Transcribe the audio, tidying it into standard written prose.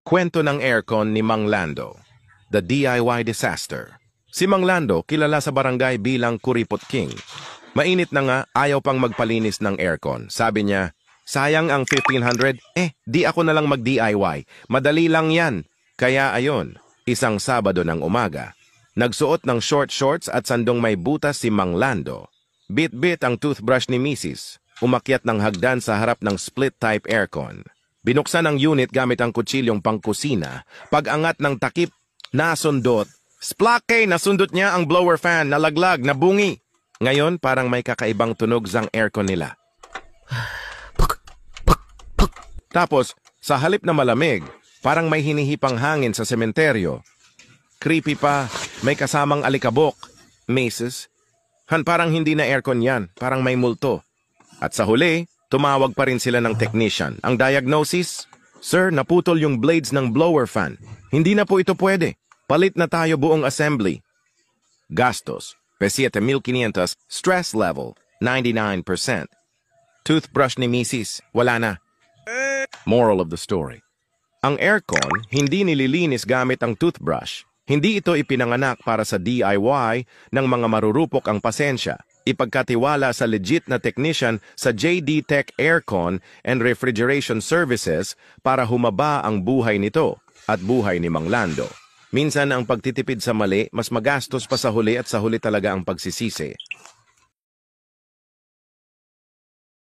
Kwento ng aircon ni Mang Lando, The DIY Disaster. Si Mang Lando, kilala sa barangay bilang Kuripot King. Mainit na nga, ayaw pang magpalinis ng aircon. Sabi niya, sayang ang 1,500, di ako na lang mag-DIY. Madali lang yan. Kaya ayon, isang Sabado ng umaga, nagsuot ng short shorts at sandong may butas si Mang Lando. Bit-bit ang toothbrush ni Mrs. Umakyat ng hagdan sa harap ng split-type aircon. Binuksan ang unit gamit ang kutsilyong pangkusina. Pag-angat ng takip, nasundot. Splake! Nasundot niya ang blower fan, nalaglag, nabungi. Ngayon, parang may kakaibang tunog sang aircon nila. Tapos, sa halip na malamig, parang may hinihipang hangin sa sementeryo. Creepy pa, may kasamang alikabok. Mrs. Parang hindi na aircon yan, parang may multo. At sa huli, tumawag pa rin sila ng technician. Ang diagnosis, Sir, naputol yung blades ng blower fan. Hindi na po ito pwede. Palit na tayo buong assembly. Gastos, 7,500. Stress level, 99%. Toothbrush ni Mrs. Wala na. Moral of the story. Ang aircon, hindi nililinis gamit ang toothbrush. Hindi ito ipinanganak para sa DIY ng mga marurupok ang pasensya. Ipagkatiwala sa legit na technician sa JD Tech Aircon and Refrigeration Services para humaba ang buhay nito at buhay ni Mang Lando. Minsan ang pagtitipid sa mali, mas magastos pa sa huli at sa huli talaga ang pagsisisi.